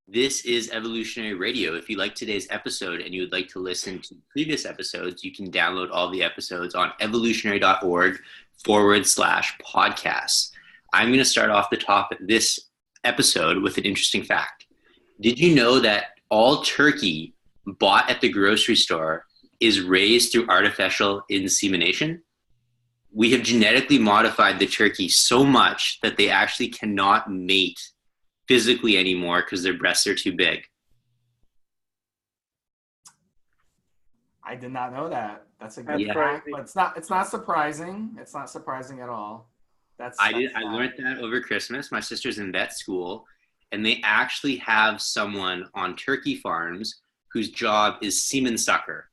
This is Evolutionary Radio. If you like today's episode and you would like to listen to previous episodes, you can download all the episodes on evolutionary.org/podcasts. I'm going to start off the top of this episode with an interesting fact. Did you know that all turkey bought at the grocery store is raised through artificial insemination? We have genetically modified the turkey so much that they actually cannot mate physically anymore because their breasts are too big. I did not know that. That's a good fact, but it's not surprising. It's not surprising at all. I learned that over Christmas. My sister's in vet school, and they actually have someone on turkey farms whose job is semen sucker,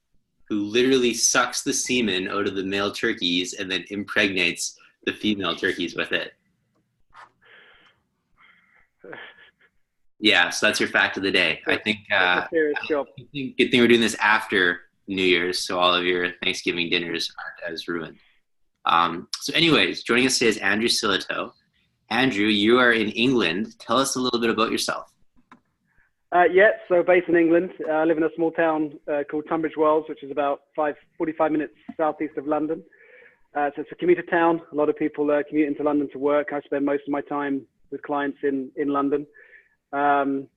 who literally sucks the semen out of the male turkeys and then impregnates the female turkeys with it. Yeah, so that's your fact of the day. I think good thing we're doing this after New Year's, so all of your Thanksgiving dinners aren't as ruined. So anyways, joining us today is Andrew Sillitoe. Andrew, you are in England. Tell us a little bit about yourself. So based in England. I live in a small town called Tunbridge Wells, which is about 45 minutes southeast of London. So it's a commuter town. A lot of people commute into London to work. I spend most of my time with clients in London. So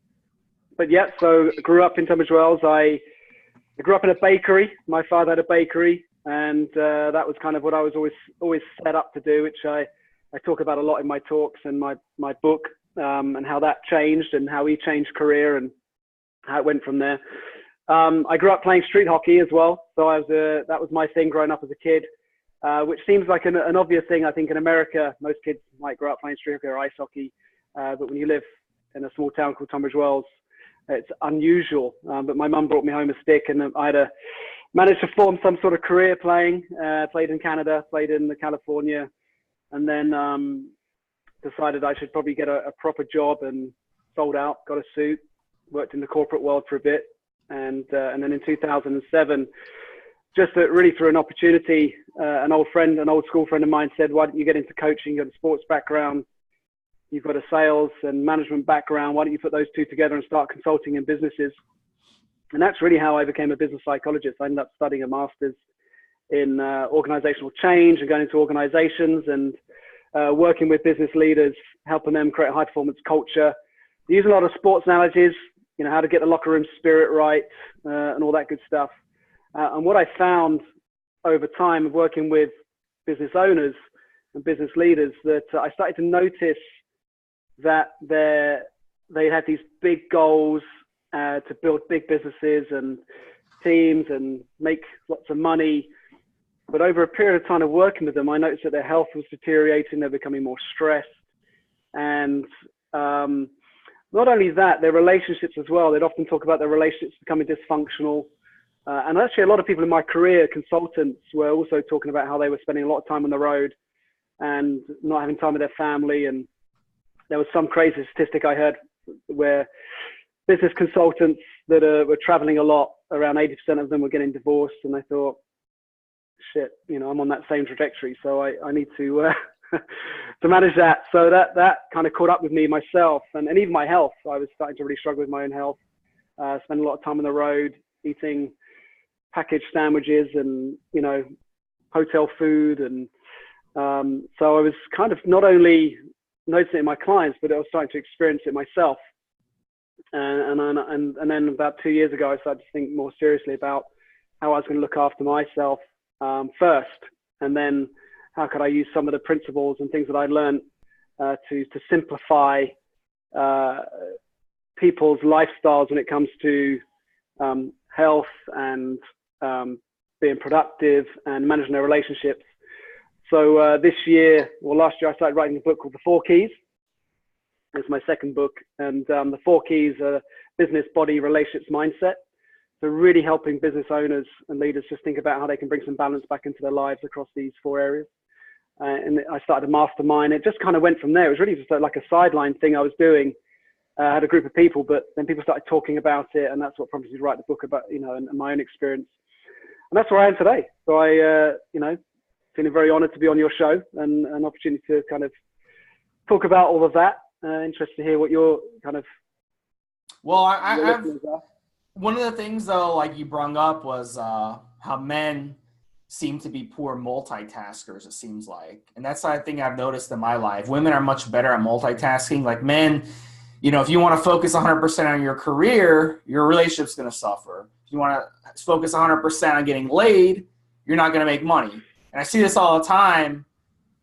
I grew up in Tunbridge Wells. I grew up in a bakery. My father had a bakery, and that was kind of what I was always set up to do, which I talk about a lot in my talks and my book, and how that changed and how he changed career and how it went from there. I grew up playing street hockey as well. So that was my thing growing up as a kid, which seems like an obvious thing. I think in America, most kids might grow up playing street hockey or ice hockey. But when you live in a small town called Tunbridge Wells, it's unusual. But my mum brought me home a stick, and I had managed to form some sort of career playing. Played in Canada, played in California, and then decided I should probably get a proper job, and sold out, got a suit, worked in the corporate world for a bit, and then in 2007, just really through an opportunity, an old school friend of mine said, "Why don't you get into coaching? You got a sports background. You've got a sales and management background. Why don't you put those two together and start consulting in businesses?" And that's really how I became a business psychologist. I ended up studying a master's in organizational change and going into organizations and working with business leaders, helping them create a high performance culture. I use a lot of sports analogies, how to get the locker room spirit right, and all that good stuff. And what I found over time of working with business owners and business leaders, that I started to notice that they had these big goals to build big businesses and teams and make lots of money. But over a period of time of working with them, I noticed that their health was deteriorating. They're becoming more stressed. And not only that, their relationships as well. They'd often talk about their relationships becoming dysfunctional. And actually, a lot of people in my career, consultants, were also talking about how they were spending a lot of time on the road and not having time with their family. And there was some crazy statistic I heard where business consultants that were traveling a lot, around 80% of them were getting divorced. And I thought, shit, I'm on that same trajectory. So I need to to manage that. So that kind of caught up with me myself, and even my health. I was starting to really struggle with my own health, spending a lot of time on the road, eating packaged sandwiches and, hotel food. And so I was kind of not only noticing it in my clients, but I was starting to experience it myself. And then about 2 years ago, I started to think more seriously about how I was going to look after myself first, and then how could I use some of the principles and things that I learned to simplify people's lifestyles when it comes to health and being productive and managing their relationships. So last year, I started writing a book called The 4 Keys. It's my second book. And the 4 keys are business, body, relationships, mindset. So really helping business owners and leaders just think about how they can bring some balance back into their lives across these 4 areas. And I started a mastermind. It just kind of went from there. It was really just like a sideline thing I was doing. I had a group of people, but then people started talking about it, and that's what prompted me to write the book about, and my own experience. And that's where I am today. So I, feeling very honored to be on your show and an opportunity to kind of talk about all of that. Interested to hear what your kind of Well, I've one of the things though, like you brung up, was how men seem to be poor multitaskers, it seems like. And that's the thing I've noticed in my life. Women are much better at multitasking. Like men, if you want to focus 100% on your career, your relationship's going to suffer. If you want to focus 100% on getting laid, you're not going to make money. And I see this all the time.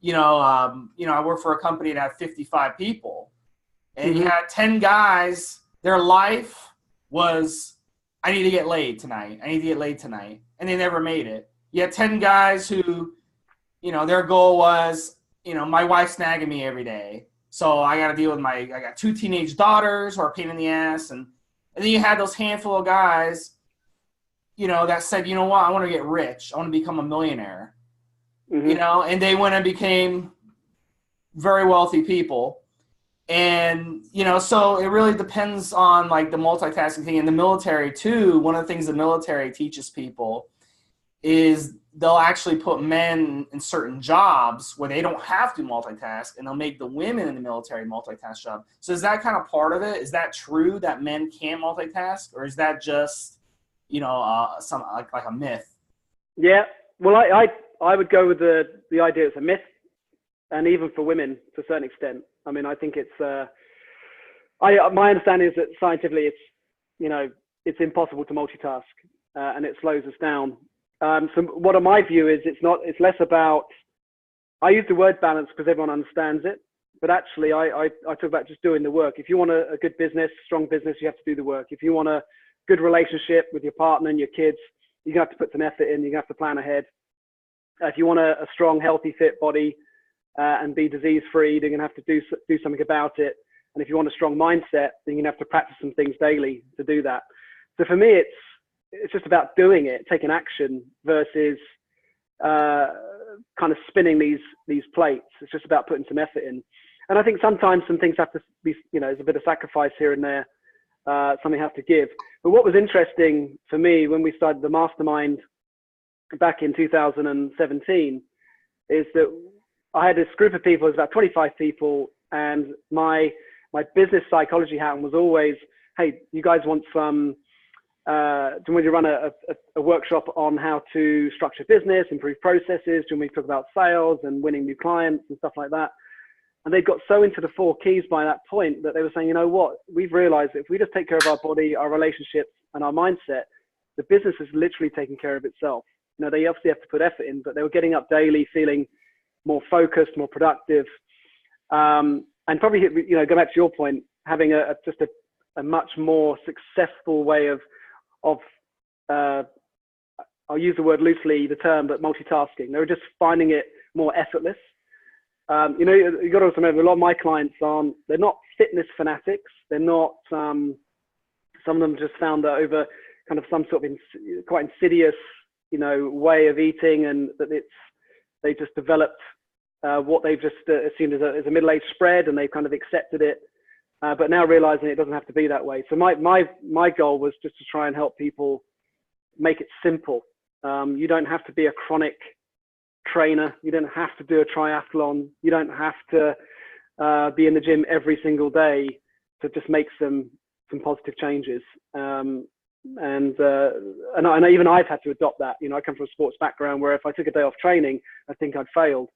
I work for a company that had 55 people, and you had 10 guys. Their life was, I need to get laid tonight. I need to get laid tonight. And they never made it. You had 10 guys who, their goal was, my wife's nagging me every day. So I got to deal with I got 2 teenage daughters who are a pain in the ass. And then you had those handful of guys, that said, you know what, I want to get rich. I want to become a millionaire. And they went and became very wealthy people. And, so it really depends on like the multitasking thing. In the military too, one of the things the military teaches people is they'll actually put men in certain jobs where they don't have to multitask, and they'll make the women in the military multitask job. So is that kind of part of it? Is that true that men can't multitask, or is that just, some like a myth? Yeah. Well, I would go with the idea it's a myth, and even for women to a certain extent. I mean, I think it's, my understanding is that scientifically it's impossible to multitask, and it slows us down. So what my view is, it's less about, I use the word balance because everyone understands it, but actually I talk about just doing the work. If you want a good business, strong business, you have to do the work. If you want a good relationship with your partner and your kids, you're going to have to put some effort in, you're going to have to plan ahead. If you want a strong, healthy, fit body and be disease-free, you're going to have to do something about it. And if you want a strong mindset, then you're going to have to practice some things daily to do that. So for me, it's just about doing it, taking action versus kind of spinning these plates. It's just about putting some effort in. And I think sometimes some things have to be, there's a bit of sacrifice here and there, something have to give. But what was interesting for me when we started the mastermind back in 2017 is that I had this group of people, it was about 25 people, and my business psychology hat was always, hey, you guys want some, do you want to run a workshop on how to structure business, improve processes? Do you want me to talk about sales and winning new clients and stuff like that? And they got so into the 4 keys by that point that they were saying, you know what, we've realized that if we just take care of our body, our relationships, and our mindset, the business is literally taking care of itself. They obviously have to put effort in, but they were getting up daily, feeling more focused, more productive. And probably, go back to your point, having just a much more successful way of I'll use the word loosely, the term, but multitasking. They were just finding it more effortless. You got to also remember, a lot of my clients they're not fitness fanatics. They're not, some of them just found that over kind of some sort of quite insidious, way of eating, and that they just developed what they've just assumed as a middle-aged spread, and they've kind of accepted it. But now realizing it doesn't have to be that way. So my goal was just to try and help people make it simple. You don't have to be a chronic trainer. You don't have to do a triathlon. You don't have to be in the gym every single day to just make some positive changes. And even I've had to adopt that. I come from a sports background where if I took a day off training, I think I'd failed.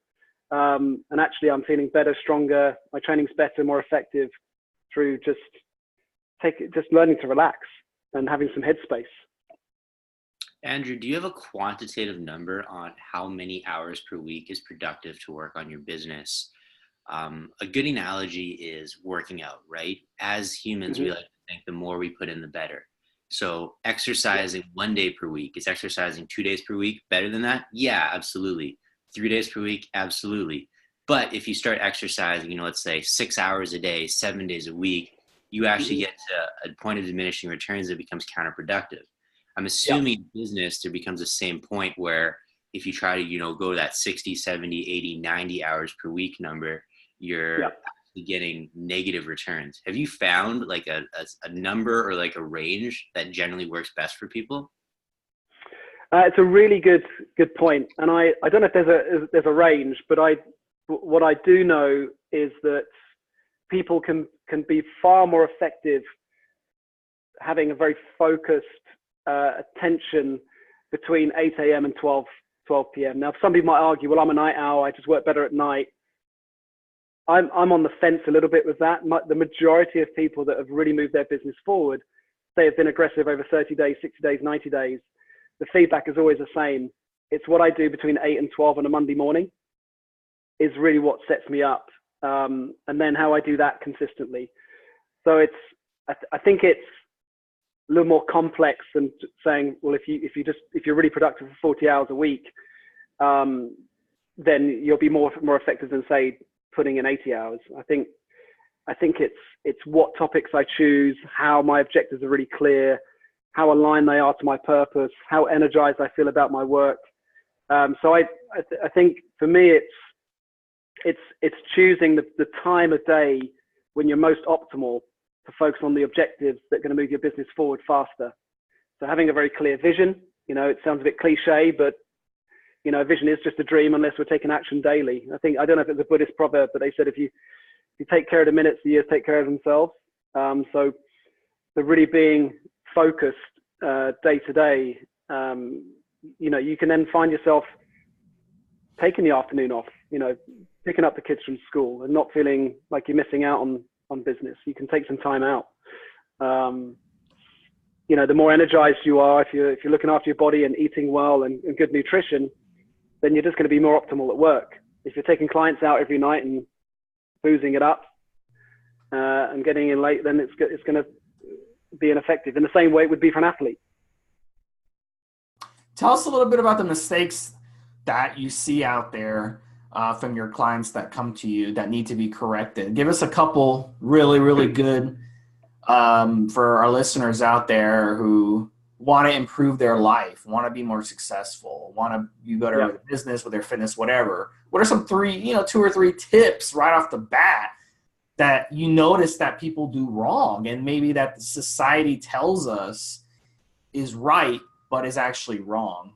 And actually I'm feeling better, stronger. My training's better, more effective through just learning to relax and having some headspace. Andrew, do you have a quantitative number on how many hours per week is productive to work on your business? A good analogy is working out, right? As humans, we like to think the more we put in, the better. So exercising 1 day per week, is exercising 2 days per week better than that? Yeah, absolutely. 3 days per week? Absolutely. But if you start exercising, let's say 6 hours a day, 7 days a week, you actually get to a point of diminishing returns that becomes counterproductive. I'm assuming in business, there becomes the same point where if you try to, go to that 60, 70, 80, 90 hours per week number, you're actually getting negative returns. Have you found like a number or like a range that generally works best for people? It's a really good point. And I don't know if there's a range, but what I do know is that people can be far more effective having a very focused attention between 8 a.m. and 12 p.m. Now, some people might argue, well, I'm a night owl, I just work better at night. I'm on the fence a little bit with that. The majority of people that have really moved their business forward, they have been aggressive over 30 days, 60 days, 90 days. The feedback is always the same. It's what I do between 8 and 12 on a Monday morning is really what sets me up. And then how I do that consistently. So I think it's a little more complex than saying, well, if you're really productive for 40 hours a week, then you'll be more effective than, say, putting in 80 hours. I think it's what topics I choose, how my objectives are really clear, how aligned they are to my purpose, how energized I feel about my work. So I think for me, it's choosing the time of day when you're most optimal to focus on the objectives that are going to move your business forward faster. So having a very clear vision, it sounds a bit cliche, but vision is just a dream unless we're taking action daily. I don't know if it's a Buddhist proverb, but they said if you take care of the minutes, the years take care of themselves. So the really being focused day to day, you can then find yourself taking the afternoon off, picking up the kids from school and not feeling like you're missing out on business. You can take some time out. The more energized you are, if you're looking after your body and eating well and good nutrition, then you're just going to be more optimal at work. If you're taking clients out every night and boozing it up and getting in late, then it's going to be ineffective in the same way it would be for an athlete. Tell us a little bit about the mistakes that you see out there from your clients that come to you that need to be corrected. Give us a couple really, really good for our listeners out there who want to improve their life, want to be more successful, want to be better with business, with their fitness, whatever. What are some 2 or 3 tips right off the bat that you notice that people do wrong and maybe that the society tells us is right but is actually wrong?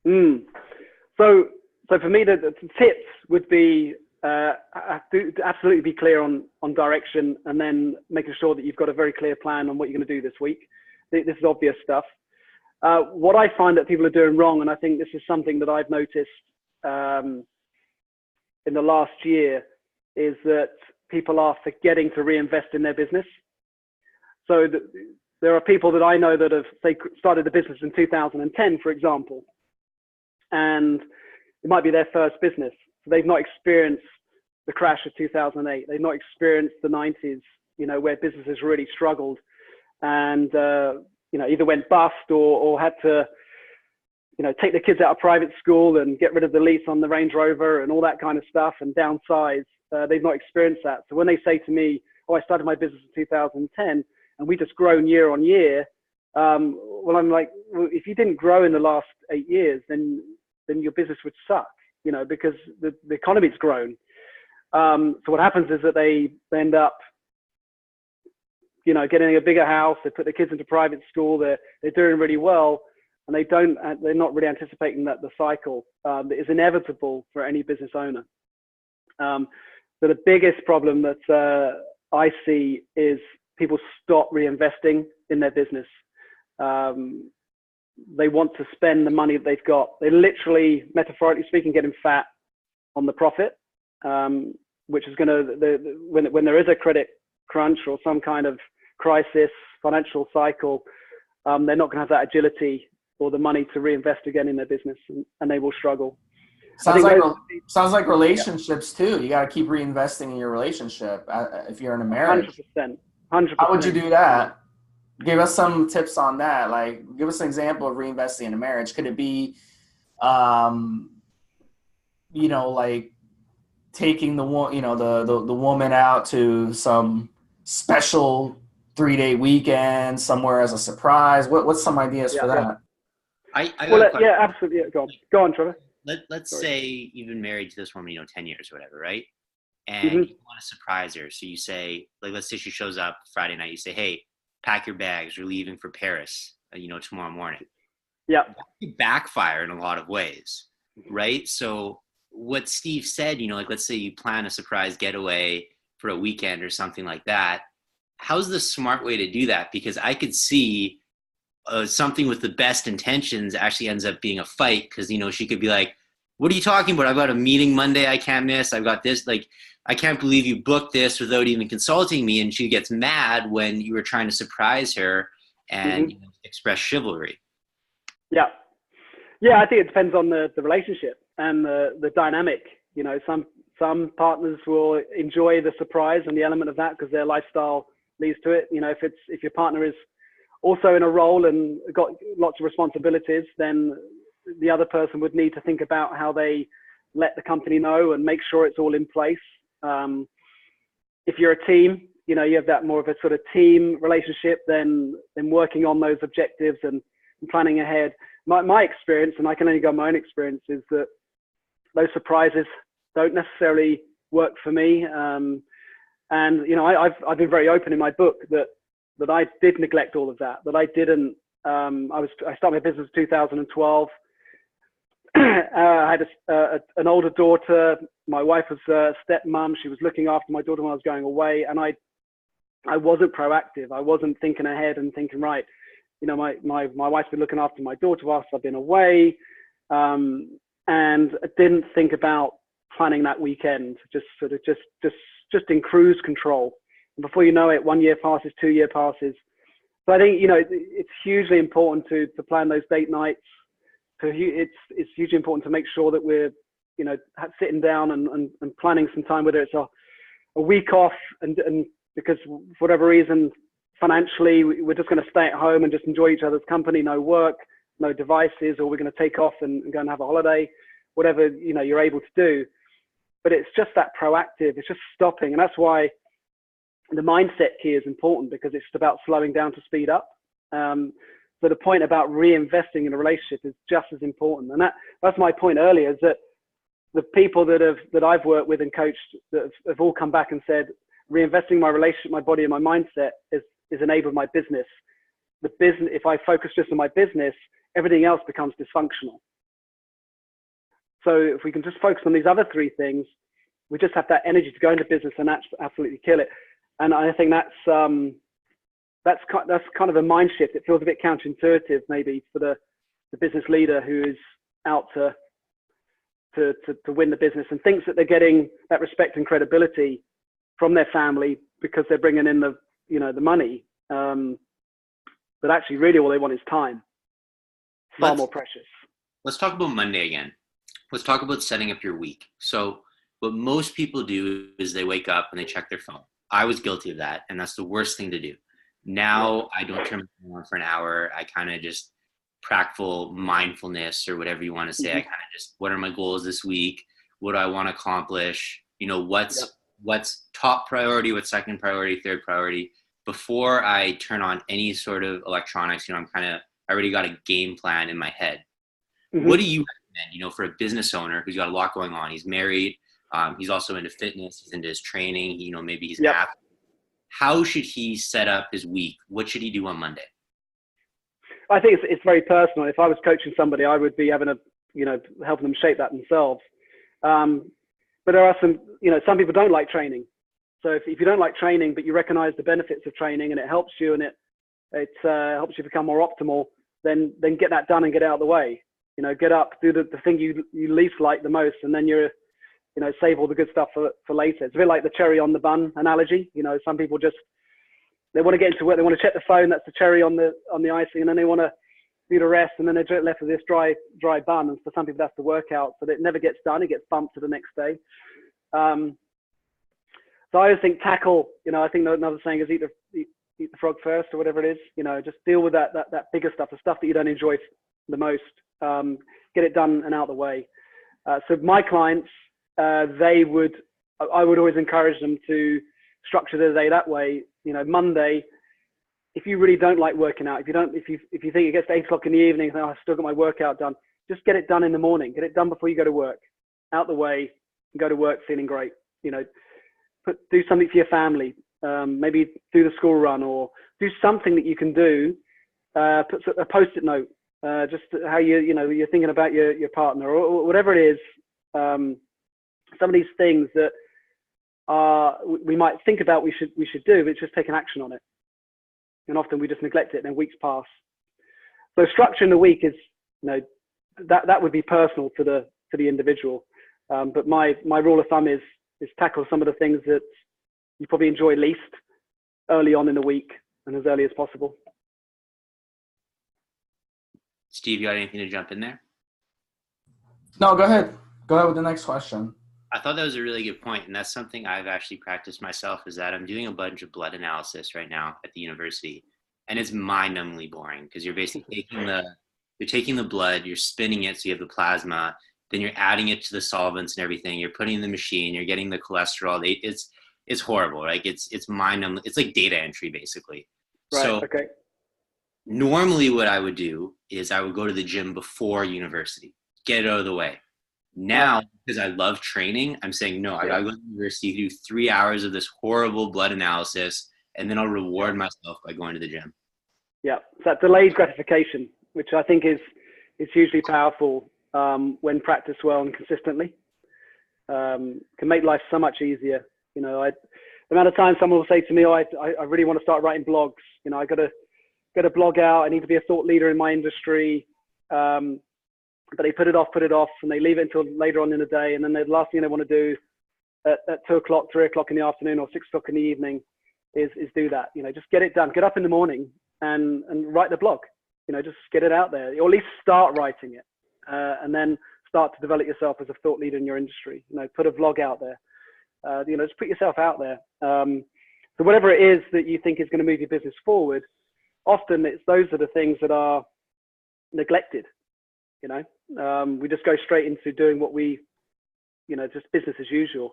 So for me, the tips would be absolutely be clear on direction, and then making sure that you've got a very clear plan on what you're going to do this week. This is obvious stuff. What I find that people are doing wrong, and I think this is something that I've noticed in the last year, is that people are forgetting to reinvest in their business. So there are people that I know that have, say, started the business in 2010, for example, and it might be their first business. So they've not experienced the crash of 2008. They've not experienced the 90s, where businesses really struggled and, either went bust or had to, take the kids out of private school and get rid of the lease on the Range Rover and all that kind of stuff and downsize. They've not experienced that. So when they say to me, I started my business in 2010 and we just grown year on year. Well, I'm like, well, if you didn't grow in the last 8 years, then your business would suck, because the economy's grown. So what happens is that they end up, getting a bigger house. They put their kids into private school. They're doing really well, and they're not really anticipating that the cycle that is inevitable for any business owner. So the biggest problem that I see is people stop reinvesting in their business. They want to spend the money that they've got. They literally, metaphorically speaking, getting fat on the profit, which is going to, when there is a credit crunch or some kind of crisis, financial cycle, they're not going to have that agility or the money to reinvest again in their business, and they will struggle. Sounds like relationships too. You got to keep reinvesting in your relationship if you're in a marriage. 100%. How would you do that? Give us some tips on that. Like, give us an example of reinvesting in a marriage. Could it be, like taking the woman out to some special 3-day weekend somewhere as a surprise? What's some ideas for that? Absolutely. Go on, Trevor. Let's say you've been married to this woman, 10 years or whatever, right? And you want to surprise her. So you say, like, let's say she shows up Friday night. You say, hey, pack your bags. We're leaving for Paris, tomorrow morning. Yeah. That could backfire in a lot of ways, right? So what Steve said, like, let's say you plan a surprise getaway for a weekend or something like that. how's the smart way to do that? Because I could see something with the best intentions actually ends up being a fight, because, you know, she could be like, what are you talking about? I've got a meeting Monday I can't miss. I've got this, like, I can't believe you booked this without even consulting me. And she gets mad when you were trying to surprise her and you know, express chivalry. Yeah. Yeah, I think it depends on the relationship and the dynamic. You know, some partners will enjoy the surprise and the element of that because their lifestyle leads to it. You know, if your partner is also in a role and got lots of responsibilities, then the other person would need to think about how they let the company know and make sure it's all in place. If you're a team, you know, you have that more of a sort of team relationship than working on those objectives and planning ahead. My experience, and I can only go on my own experience, is that those surprises don't necessarily work for me. And, you know, I've been very open in my book that I did neglect all of that I didn't. I started my business in 2012. I had an older daughter. My wife was a stepmom. She was looking after my daughter when I was going away. And I wasn't proactive. I wasn't thinking ahead and thinking, right, you know, my wife's been looking after my daughter whilst I've been away. And I didn't think about planning that weekend, just in cruise control. And before you know it, 1 year passes, 2 year passes. So I think, you know, it's hugely important to plan those date nights. It's hugely important to make sure that we're, you know, sitting down and planning some time, whether it's a week off and because for whatever reason, financially, we're just going to stay at home and just enjoy each other's company, no work, no devices, or we're going to take off and go and have a holiday, whatever, you know, you're able to do. But it's just that proactive, it's just stopping. And that's why the mindset key is important, because it's about slowing down to speed up. So the point about reinvesting in a relationship is just as important. And that's my point earlier, is that the people that I've worked with and coached that have all come back and said, reinvesting my relationship, my body and my mindset is enabled my business. The business, if I focus just on my business, everything else becomes dysfunctional. So if we can just focus on these other three things, we just have that energy to go into business and absolutely kill it. And I think that's kind of a mind shift. It feels a bit counterintuitive maybe for the business leader who is out to win the business and thinks that they're getting that respect and credibility from their family because they're bringing in the money. But actually really all they want is time. Far more precious. Let's talk about Monday again. Let's talk about setting up your week. So what most people do is they wake up and they check their phone. I was guilty of that, and that's the worst thing to do. Now I don't turn my phone on for an hour. I kind of just practical mindfulness or whatever you want to say. I kind of just, what are my goals this week? What do I want to accomplish? You know, what's top priority, what's second priority, third priority. Before I turn on any sort of electronics, you know, I already got a game plan in my head. What do you recommend, you know, for a business owner who's got a lot going on? He's married. He's also into fitness. He's into his training. You know, maybe he's an athlete. How should he set up his week? What should he do on Monday? I think it's very personal. If I was coaching somebody, I would be having helping them shape that themselves. But there are some people don't like training. So if you don't like training, but you recognize the benefits of training and it helps you and it helps you become more optimal, then get that done and get out of the way. You know, get up, do the thing you least like the most, and then save all the good stuff for later. It's a bit like the cherry on the bun analogy. You know, some people they want to get into work, they want to check the phone, that's the cherry on the icing, and then they want to do the rest, and then they're left with this dry bun. And for some people, that's the workout, so that it never gets done. It gets bumped to the next day. So I always think tackle. You know, I think another saying is eat the frog first, or whatever it is. You know, just deal with that bigger stuff, the stuff that you don't enjoy the most. Get it done and out of the way. So my clients, I would always encourage them to structure their day that way. You know, Monday, if you really don't like working out, if you think it gets to 8 o'clock in the evening, and I've still got my workout done, just get it done in the morning. Get it done before you go to work, out the way, and go to work feeling great. You know, do something for your family. Maybe do the school run, or do something that you can do. Put a post-it note, just how you're thinking about your partner, or whatever it is. Some of these things that we might think about we should do, but it's just taking action on it. And often we just neglect it, and then weeks pass. So structuring the week is, that would be personal to the individual. But my rule of thumb is tackle some of the things that you probably enjoy least early on in the week and as early as possible. Steve, you got anything to jump in there? No, go ahead. Go ahead with the next question. I thought that was a really good point, and that's something I've actually practiced myself, is that I'm doing a bunch of blood analysis right now at the university, and it's mind-numbingly boring because you're basically taking the blood, you're spinning it so you have the plasma, then you're adding it to the solvents and everything, you're putting it in the machine, you're getting the cholesterol. It's horrible, right? It's mind-numbing. It's like data entry, basically. Right, so okay. Normally what I would do is I would go to the gym before university, get it out of the way. Now, because I love training, I'm saying, no, I gotta go to university, do 3 hours of this horrible blood analysis, and then I'll reward myself by going to the gym. Yeah, so that delayed gratification, which I think is hugely powerful when practiced well and consistently. Can make life so much easier. The amount of times someone will say to me, I really want to start writing blogs. I got to get a blog out. I need to be a thought leader in my industry. But they put it off, and they leave it until later on in the day. And then the last thing they want to do at 2 o'clock, 3 o'clock in the afternoon, or 6 o'clock in the evening is do that. Just get it done. Get up in the morning and write the blog. Just get it out there, or at least start writing it, and then start to develop yourself as a thought leader in your industry. Put a vlog out there. Just put yourself out there. So whatever it is that you think is going to move your business forward, often those are the things that are neglected. We just go straight into doing what we, just business as usual.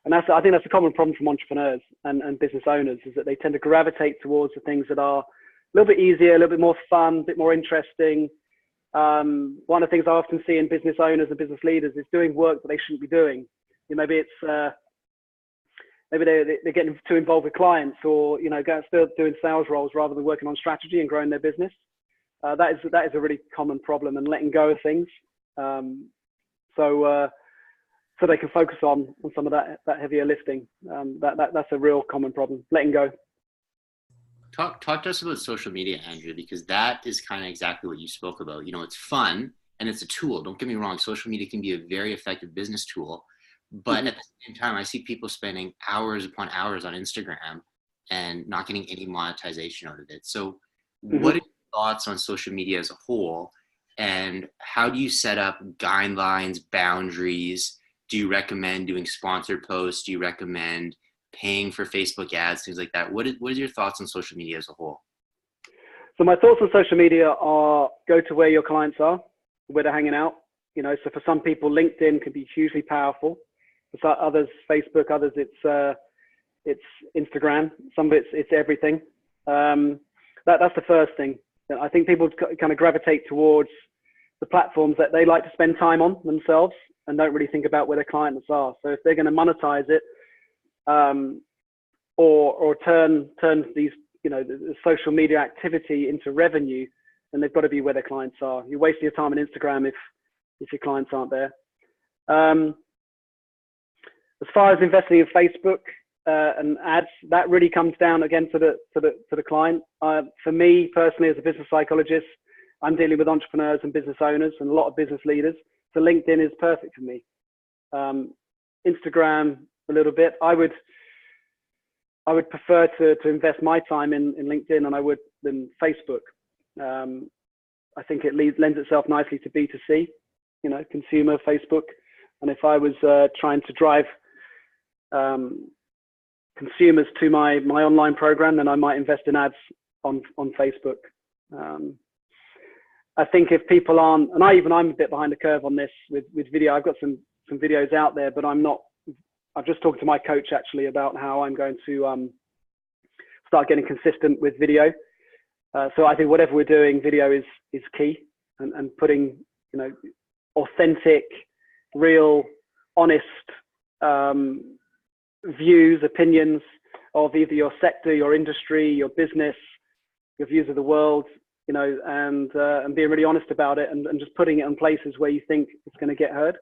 And I think that's a common problem from entrepreneurs and business owners, is that they tend to gravitate towards the things that are a little bit easier, a little bit more fun, a bit more interesting. One of the things I often see in business owners and business leaders is doing work that they shouldn't be doing. Maybe it's, maybe they're getting too involved with clients, or, still doing sales roles rather than working on strategy and growing their business. That is a really common problem, and letting go of things, so they can focus on some of that heavier lifting. That's a real common problem, letting go. Talk to us about social media, Andrew, because that is kind of exactly what you spoke about. It's fun and it's a tool. Don't get me wrong. Social media can be a very effective business tool, but at the same time, I see people spending hours upon hours on Instagram and not getting any monetization out of it. So what thoughts on social media as a whole, and how do you set up guidelines, boundaries? Do you recommend doing sponsored posts? Do you recommend paying for Facebook ads, things like that? What is your thoughts on social media as a whole? So my thoughts on social media are, go to where your clients are, where they're hanging out. So for some people, LinkedIn can be hugely powerful. For others, Facebook. Others, it's Instagram. Some of it's everything. That's the first thing. I think people kind of gravitate towards the platforms that they like to spend time on themselves and don't really think about where their clients are. So if they're going to monetize it, or turn these, the social media activity into revenue, then they've got to be where their clients are. You're wasting your time on Instagram if your clients aren't there. As far as investing in Facebook and ads, that really comes down again to the client. For me personally, as a business psychologist, I'm dealing with entrepreneurs and business owners and a lot of business leaders. So LinkedIn is perfect for me. Instagram a little bit. I would prefer to invest my time in LinkedIn than Facebook. I think it lends itself nicely to B2C, consumer Facebook. And if I was trying to drive consumers to my online program, then I might invest in ads on Facebook. I think if people aren't, and I'm a bit behind the curve on this with video. I've got some videos out there, but I've just talked to my coach actually about how I'm going to start getting consistent with video. So I think whatever we're doing, video is key, and putting, authentic, real, honest views, opinions of either your sector, your industry, your business, your views of the world, and being really honest about it, and just putting it in places where you think it's going to get heard.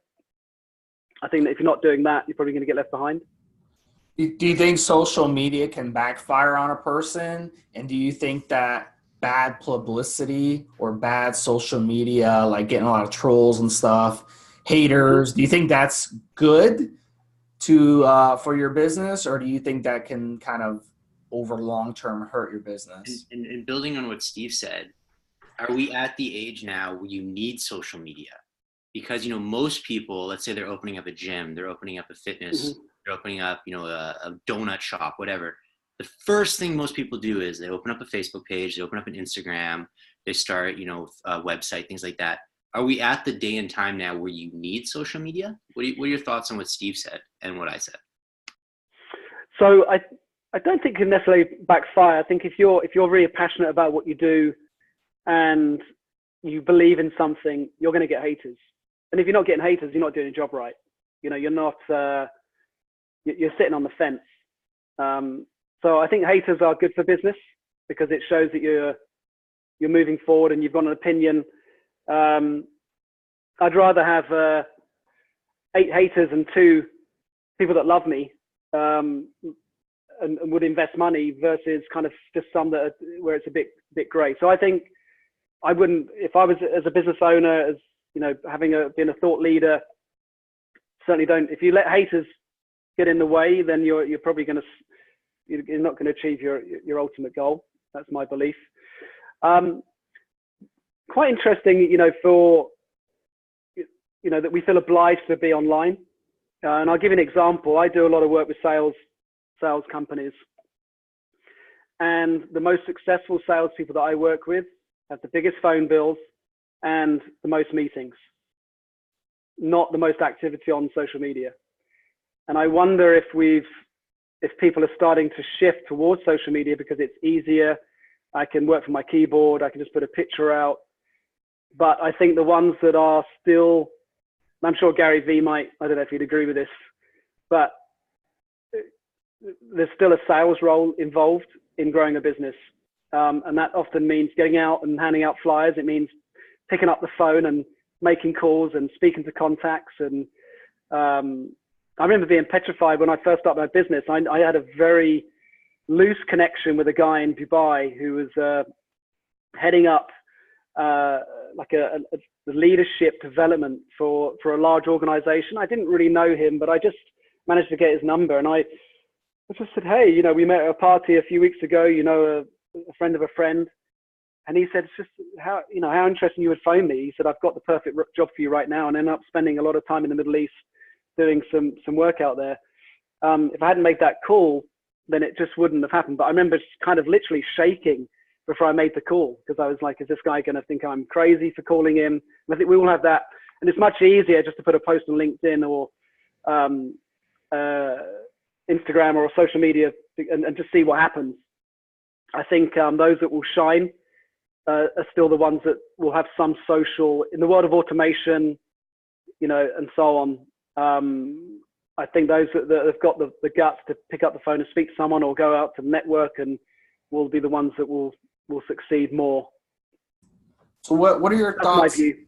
I think that if you're not doing that, you're probably going to get left behind. Do you think social media can backfire on a person? And do you think that bad publicity or bad social media, like getting a lot of trolls and stuff, Mhm. haters, do you think that's good to for your business, or do you think that can kind of over long term hurt your And, business? and, and building on what Steve said, are we at the age now where you need social media? Because most people, let's say they're opening up a gym, they're opening up a fitness, Mhm. they're opening up a donut shop, whatever. The first thing most people do is they open up a Facebook page, they open up an Instagram, they start a website, things like that. Are we at the day and time now where you need social media? What are your thoughts on what Steve said and what I said? So I don't think it can necessarily backfire. I think if you're really passionate about what you do and you believe in something, you're going to get haters. And if you're not getting haters, you're not doing your job right. You're not you're sitting on the fence. So I think haters are good for business because it shows that you're moving forward and you've got an opinion. I'd rather have 8 haters and 2 people that love me, and would invest money versus kind of just some that are, where it's a bit grey. So I think I wouldn't, if I was as a business owner, as been a thought leader, certainly don't. If you let haters get in the way, then you're probably you're not going to achieve your ultimate goal. That's my belief. Quite interesting, for that we feel obliged to be online. And I'll give you an example. I do a lot of work with sales companies, and the most successful salespeople that I work with have the biggest phone bills and the most meetings, not the most activity on social media. And I wonder if people are starting to shift towards social media because it's easier. I can work from my keyboard. I can just put a picture out. But I think the ones that are still, I'm sure Gary Vee might, I don't know if he'd agree with this, but there's still a sales role involved in growing a business. And that often means getting out and handing out flyers. It means picking up the phone and making calls and speaking to contacts. And I remember being petrified when I first started my business. I had a very loose connection with a guy in Dubai who was heading up like a leadership development for a large organization. I didn't really know him, but I just managed to get his number. And I just said, hey, we met at a party a few weeks ago, a friend of a friend. And he said, it's just how interesting you would phone me. He said, I've got the perfect job for you right now. And ended up spending a lot of time in the Middle East doing some work out there. If I hadn't made that call, then it just wouldn't have happened. But I remember just kind of literally shaking before I made the call, because I was like, is this guy going to think I'm crazy for calling him? And I think we all have that. And it's much easier just to put a post on LinkedIn or Instagram or social media and just see what happens. I think those that will shine are still the ones that will have some social, in the world of automation, and so on. I think those that have got the guts to pick up the phone and speak to someone or go out to network and will be the ones that will succeed more. So what are your That's thoughts? my view.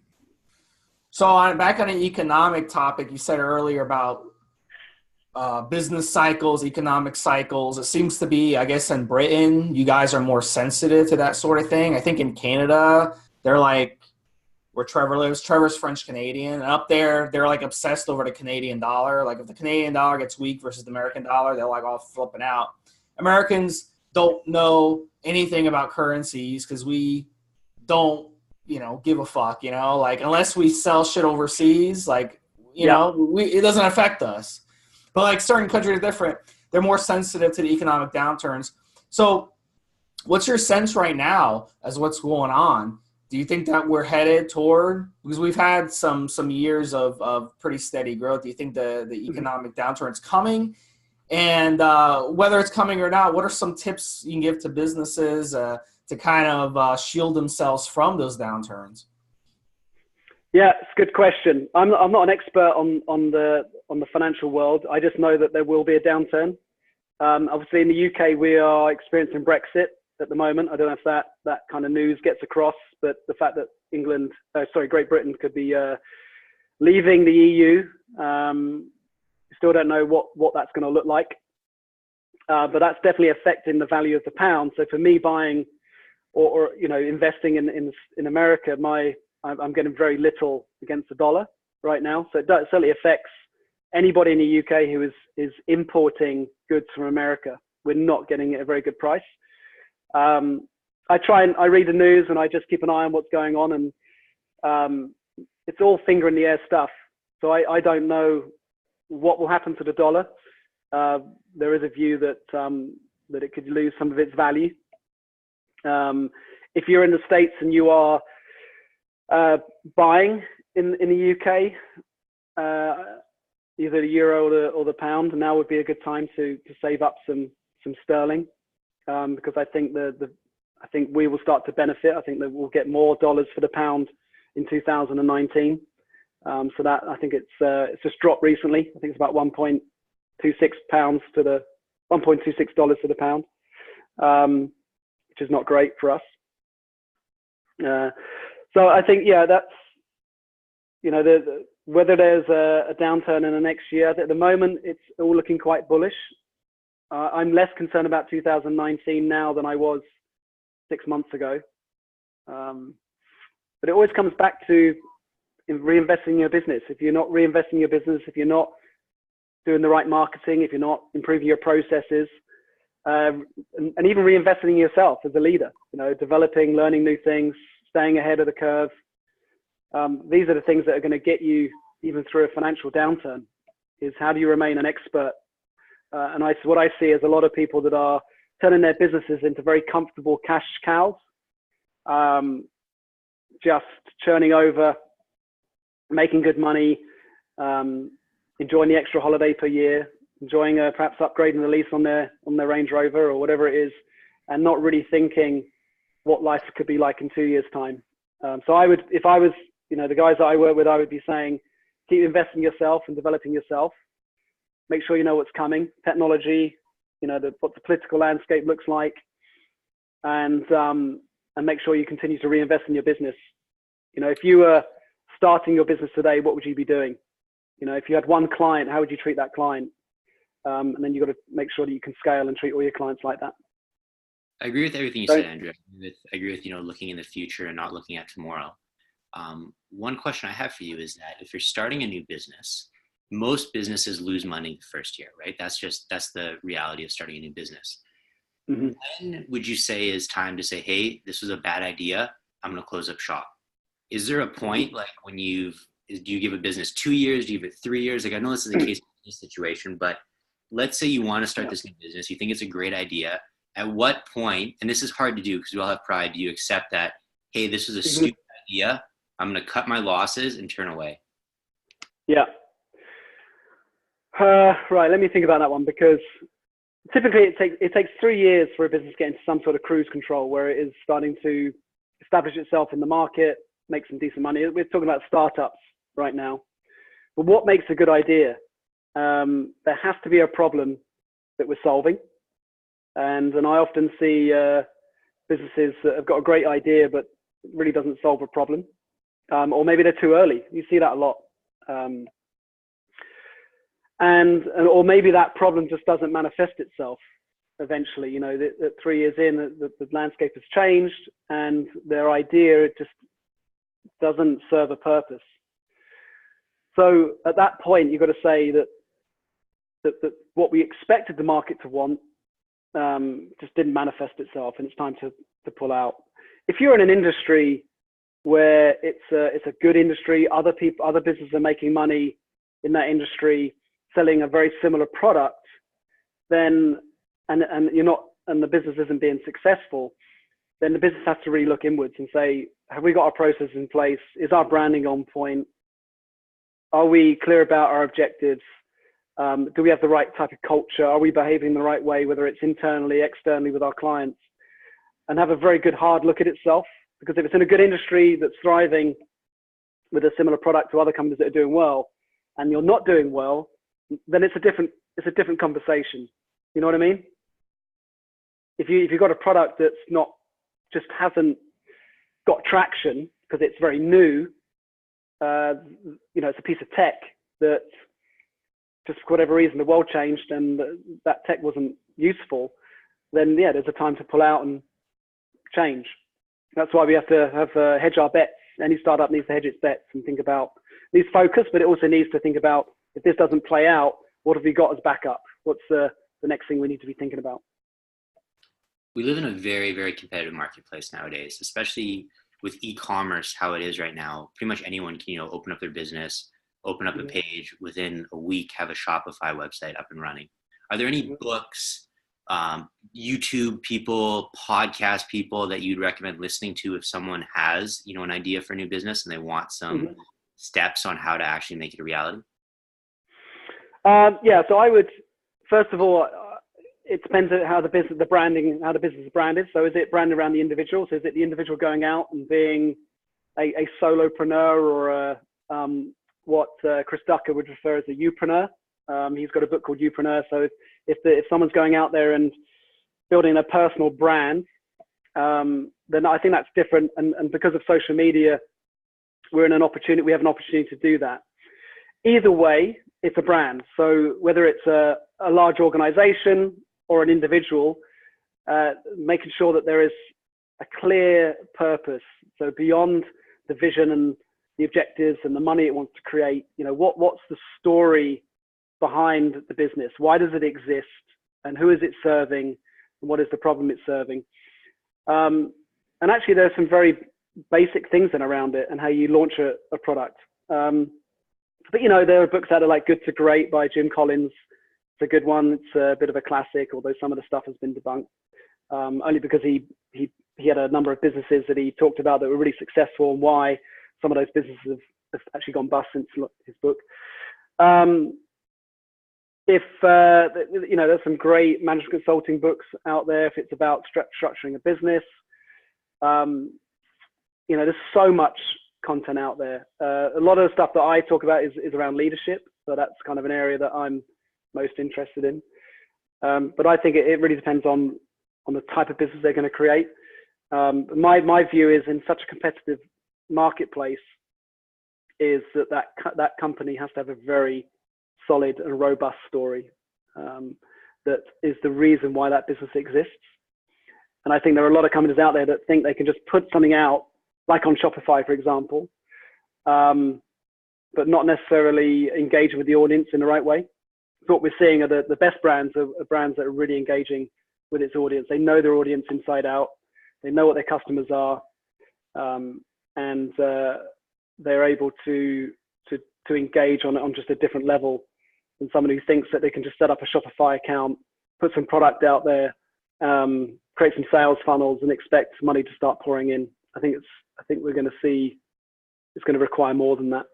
So back on an economic topic, you said earlier about business cycles, economic cycles. It seems to be, I guess, in Britain, you guys are more sensitive to that sort of thing. I think in Canada, they're like, where Trevor lives, Trevor's French Canadian, and up there, they're like obsessed over the Canadian dollar. Like if the Canadian dollar gets weak versus the American dollar, they're like all flipping out. Americans don't know anything about currencies because we don't, give a fuck, like unless we sell shit overseas, like, it doesn't affect us. But like certain countries are different. They're more sensitive to the economic downturns. So what's your sense right now as what's going on? Do you think that we're headed toward, because we've had some years of pretty steady growth, do you think the economic downturn's coming? And whether it's coming or not, what are some tips you can give to businesses to kind of shield themselves from those downturns? Yeah, it's a good question. I'm not an expert on the financial world. I just know that there will be a downturn. Obviously, in the UK, we are experiencing Brexit at the moment. I don't know if that kind of news gets across, but the fact that Great Britain could be leaving the EU, still don't know what that's going to look like. but that's definitely affecting the value of the pound. So for me, buying or investing in America, I'm getting very little against the dollar right now. So it certainly affects anybody in the UK who is importing goods from America. We're not getting it at a very good price. I read the news and I just keep an eye on what's going on, and it's all finger in the air stuff. So I don't know what will happen to the dollar. There is a view that it could lose some of its value. If you're in the States and you are buying in the UK, either the euro or the pound, now would be a good time to save up some sterling, because I think I think we will start to benefit. I think that we'll get more dollars for the pound in 2019. So that, I think it's just dropped recently. I think it's about 1.26 pounds to the $1.26 to the pound, which is not great for us. So I think, yeah, that's, whether there's a downturn in the next year. At the moment, it's all looking quite bullish. I'm less concerned about 2019 now than I was 6 months ago. But it always comes back to reinvesting in your business. If you're not reinvesting in your business, if you're not doing the right marketing, if you're not improving your processes, and even reinvesting in yourself as a leader, developing, learning new things, staying ahead of the curve. These are the things that are going to get you even through a financial downturn, is how do you remain an expert? And what I see is a lot of people that are turning their businesses into very comfortable cash cows, just churning over, making good money, enjoying the extra holiday per year, enjoying perhaps upgrading the lease on their Range Rover or whatever it is, and not really thinking what life could be like in 2 years' time. So I would, if I was, the guys that I work with, I would be saying, keep investing in yourself and developing yourself. Make sure you know what's coming, technology, what the political landscape looks like, and make sure you continue to reinvest in your business. If you were starting your business today, what would you be doing? If you had one client, how would you treat that client? And then you've got to make sure that you can scale and treat all your clients like that. I agree with everything you said, Andrew. I agree with looking in the future and not looking at tomorrow. One question I have for you is that if you're starting a new business, most businesses lose money the first year, right? That's the reality of starting a new business. Mm-hmm. When would you say is time to say, hey, this was a bad idea, I'm going to close up shop? Is there a point, like do you give a business 2 years? Do you give it 3 years? Like, I know this is a case of this situation, but let's say you want to start this new business. You think it's a great idea. At what point, and this is hard to do because we all have pride, do you accept that, hey, this was a stupid idea, I'm going to cut my losses and turn away? Yeah. Right. Let me think about that one, because typically it takes 3 years for a business to get into some sort of cruise control where it is starting to establish itself in the market, make some decent money. We're talking about startups right now. But what makes a good idea? There has to be a problem that we're solving. And I often see businesses that have got a great idea, but it really doesn't solve a problem. Or maybe they're too early. You see that a lot. Or maybe that problem just doesn't manifest itself eventually. That 3 years in, the landscape has changed and their idea, it just doesn't serve a purpose. So at that point, you've got to say that what we expected the market to want just didn't manifest itself, and it's time to pull out. If you're in an industry where it's a good industry, other businesses are making money in that industry, selling a very similar product, then and the business isn't being successful, then the business has to really look inwards and say, have we got our process in place? Is our branding on point? Are we clear about our objectives? Do we have the right type of culture? Are we behaving the right way, whether it's internally, externally with our clients? And have a very good hard look at itself. Because if it's in a good industry that's thriving with a similar product to other companies that are doing well, and you're not doing well, then it's a different conversation. You know what I mean? If you've got a product that's just hasn't got traction because it's very new, it's a piece of tech that just for whatever reason the world changed and that tech wasn't useful, then yeah, there's a time to pull out and change. That's why we have to hedge our bets. Any startup needs to hedge its bets and think about, needs focus, but it also needs to think about, if this doesn't play out, what have we got as backup? What's the next thing we need to be thinking about? We live in a very, very competitive marketplace nowadays, especially with e-commerce, how it is right now. Pretty much anyone can, open up their business, open up a page, within a week, have a Shopify website up and running. Are there any books, YouTube people, podcast people that you'd recommend listening to if someone has, an idea for a new business and they want some steps on how to actually make it a reality? So I would, first of all, it depends on how the business is branded. So is it branded around the individual? So is it the individual going out and being a solopreneur, or what Chris Ducker would refer as a youpreneur? He's got a book called Youpreneur. So if someone's going out there and building a personal brand, then I think that's different. And because of social media, we have an opportunity to do that. Either way, it's a brand. So whether it's a large organization or an individual, making sure that there is a clear purpose. So beyond the vision and the objectives and the money it wants to create, what's the story behind the business? Why does it exist? And who is it serving? And what is the problem it's serving? And actually, there's some very basic things in around it and how you launch a product. But there are books that are like Good to Great by Jim Collins. It's a good one. It's a bit of a classic, although some of the stuff has been debunked, only because he had a number of businesses that he talked about that were really successful, and why some of those businesses have actually gone bust since his book. There's some great management consulting books out there if it's about structuring a business. There's so much content out there. A lot of the stuff that I talk about is around leadership. So that's kind of an area that I'm most interested in. But I think it really depends on the type of business they're going to create. My view is, in such a competitive marketplace, is that company has to have a very solid and robust story that is the reason why that business exists. And I think there are a lot of companies out there that think they can just put something out, like on Shopify, for example, but not necessarily engaging with the audience in the right way. So what we're seeing are the best brands are brands that are really engaging with its audience. They know their audience inside out. They know what their customers are, and they're able to engage on just a different level than someone who thinks that they can just set up a Shopify account, put some product out there, create some sales funnels, and expect money to start pouring in. I think we're going to see it's going to require more than that.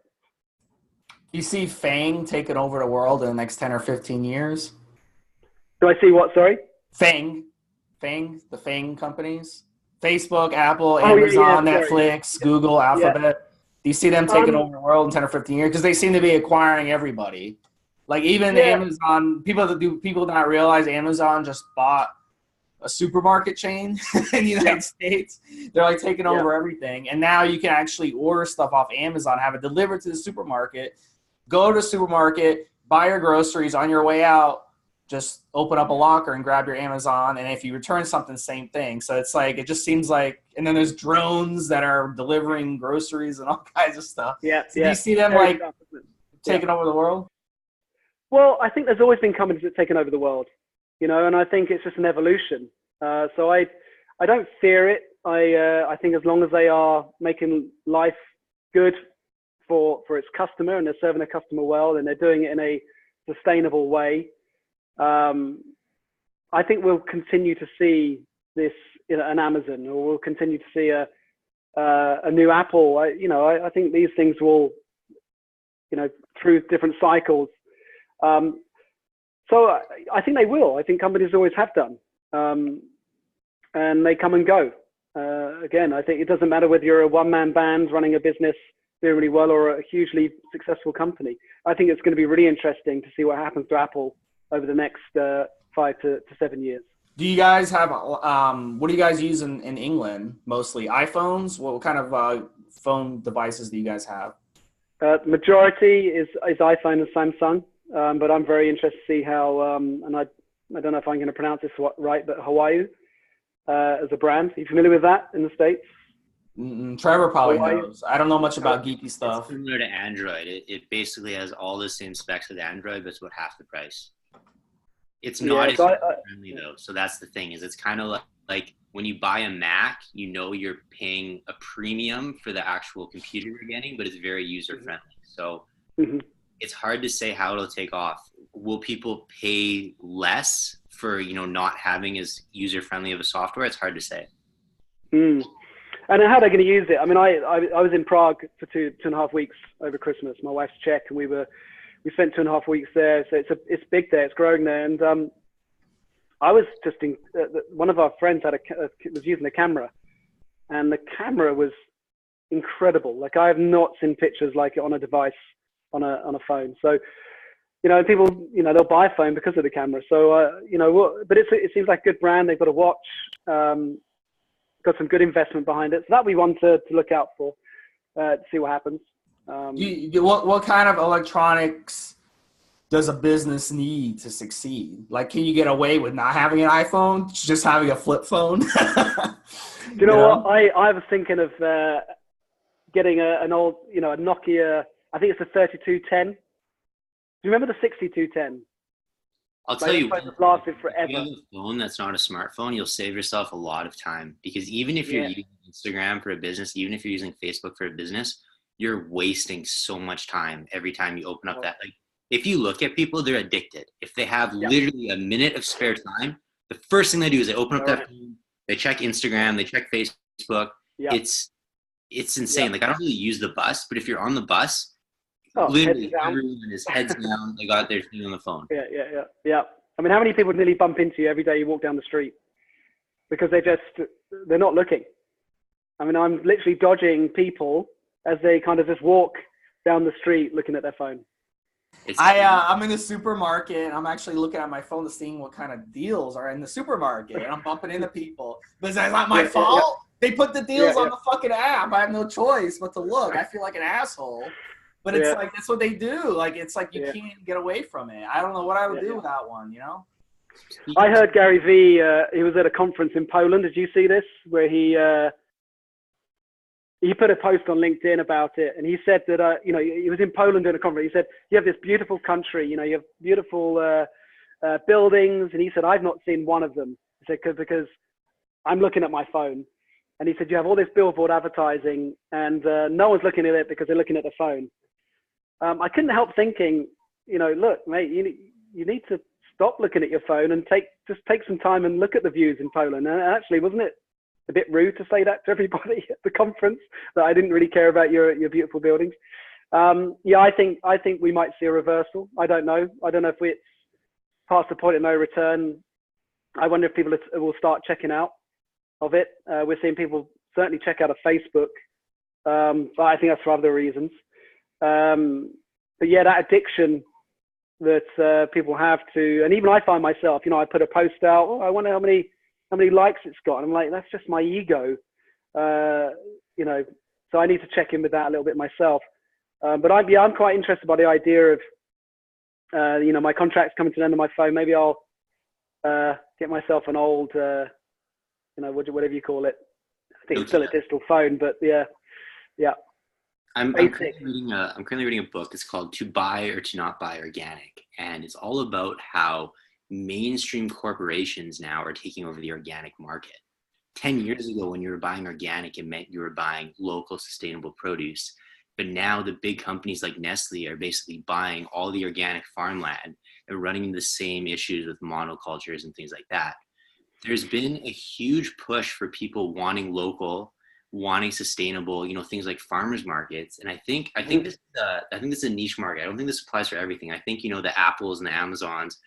You see FANG taking over the world in the next 10 or 15 years? Do I see what, sorry? FANG, the FANG companies. Facebook, Apple, Amazon, Netflix, Google, Alphabet. Yeah. Do you see them taking over the world in 10 or 15 years? Because they seem to be acquiring everybody. Like even Amazon, people not realize Amazon just bought a supermarket chain in the United States. They're like taking over everything. And now you can actually order stuff off Amazon, have it delivered to the supermarket, go to the supermarket, buy your groceries on your way out, just open up a locker and grab your Amazon. And if you return something, same thing. So it's like, it just seems like, and then there's drones that are delivering groceries and all kinds of stuff. Yeah. So do you see them taking over the world? Well, I think there's always been companies that have taken over the world, and I think it's just an evolution. So I don't fear it. I think as long as they are making life good for its customer and they're serving their customer well, and they're doing it in a sustainable way, I think we'll continue to see this, an Amazon, or we'll continue to see a new Apple. I think these things will, through different cycles. So I think they will. I think companies always have done, and they come and go. Again, I think it doesn't matter whether you're a one-man band running a business doing really well or a hugely successful company. I think it's going to be really interesting to see what happens to Apple over the next 5 to 7 years. Do you guys have, what do you guys use in England mostly? iPhones? What kind of phone devices do you guys have? Majority is iPhone and Samsung, but I'm very interested to see how, and I I don't know if I'm going to pronounce this right, but Hawaii as a brand. Are you familiar with that in the States? Trevor probably knows. I don't know much about geeky stuff. It's similar to Android. It basically has all the same specs as Android, but it's about half the price. It's not as friendly though. So that's the thing, is it's kind of like when you buy a Mac, you know you're paying a premium for the actual computer you're getting, but it's very user friendly. So it's hard to say how it'll take off. Will people pay less for, not having as user friendly of a software? It's hard to say. And how they're going to use it. I mean, I was in Prague for two and a half weeks over Christmas. My wife's Czech, and we spent 2.5 weeks there. So it's big there. It's growing there. And I was just one of our friends was using a camera, and the camera was incredible. Like, I have not seen pictures like it on a device on a phone. So, people, they'll buy a phone because of the camera. So, but it seems like a good brand. They've got a watch. Got some good investment behind it. So that'll be one to look out for, to see what happens. What kind of electronics does a business need to succeed? Like, can you get away with not having an iPhone, just having a flip phone? You know what? I was thinking of getting an old, a Nokia, I think it's a 3210. Do you remember the 6210? I'll tell you, lasted forever. If you have a phone that's not a smartphone, you'll save yourself a lot of time, because even if you're using Instagram for a business, even if you're using Facebook for a business, you're wasting so much time every time you open up that. Like, if you look at people, they're addicted. If they have literally a minute of spare time, the first thing they do is they open up that phone, they check Instagram, they check Facebook. It's insane. Like, I don't really use the bus, but if you're on the bus, literally everyone is heads down. They got their thing on the phone. Yeah. I mean, how many people nearly bump into you every day you walk down the street because they're not looking? I mean, I'm literally dodging people as they kind of just walk down the street looking at their phone. I'm in the supermarket, and I'm actually looking at my phone to seeing what kind of deals are in the supermarket, and I'm bumping into people. But that's not my fault. They put the deals on the fucking app. I have no choice but to look. I feel like an asshole. But it's like, that's what they do. Like, it's like you can't get away from it. I don't know what I would do with that one, I heard Gary Vee, he was at a conference in Poland. Did you see this? Where he put a post on LinkedIn about it. And he said that, he was in Poland doing a conference. He said, you have this beautiful country, you have beautiful buildings. And he said, I've not seen one of them. He said, because I'm looking at my phone. And he said, you have all this billboard advertising, and no one's looking at it because they're looking at the phone. I couldn't help thinking, look, mate, you need to stop looking at your phone and just take some time and look at the views in Poland. And actually, wasn't it a bit rude to say that to everybody at the conference, that I didn't really care about your beautiful buildings? I think we might see a reversal. I don't know. I don't know if it's past the point of no return. I wonder if people will start checking out of it. We're seeing people certainly check out of Facebook, but I think that's for other reasons. But that addiction that people have to, and even I find myself, I put a post out, I wonder how many likes it's got. And I'm like, that's just my ego, so I need to check in with that a little bit myself. But I'm quite interested by the idea of, my contract's coming to the end of my phone. Maybe I'll get myself an old, whatever you call it. I think it's still a digital phone, but yeah. I'm currently reading a book. It's called To Buy or To Not Buy Organic. And it's all about how mainstream corporations now are taking over the organic market. 10 years ago, when you were buying organic, it meant you were buying local, sustainable produce. But now the big companies like Nestle are basically buying all the organic farmland and running into the same issues with monocultures and things like that. There's been a huge push for people wanting local, wanting sustainable, things like farmers markets. And I think this is a niche market. I don't think this applies for everything. I think, the Apples and the Amazons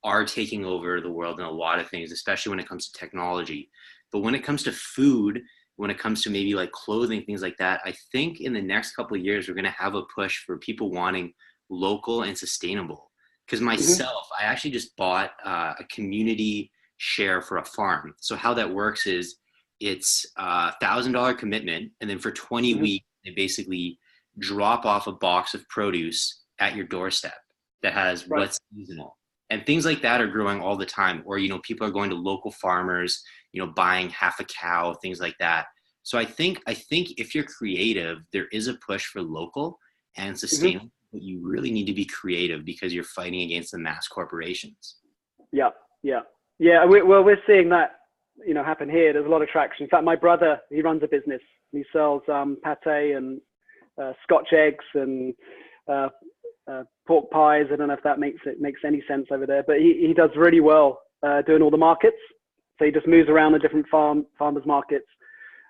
are taking over the world in a lot of things, especially when it comes to technology. But when it comes to food, when it comes to maybe like clothing, things like that, I think in the next couple of years, we're going to have a push for people wanting local and sustainable. Because myself, I actually just bought a community share for a farm. So how that works is it's $1,000 commitment. And then for 20 weeks, they basically drop off a box of produce at your doorstep that has what's seasonal. And things like that are growing all the time. Or, people are going to local farmers, buying half a cow, things like that. So I think if you're creative, there is a push for local and sustainable, but you really need to be creative because you're fighting against the mass corporations. Yeah. We're seeing that, happen here. There's a lot of traction. In fact, my brother, he runs a business. He sells pate and Scotch eggs and pork pies. I don't know if that makes any sense over there, but he does really well doing all the markets. So he just moves around the different farmers markets.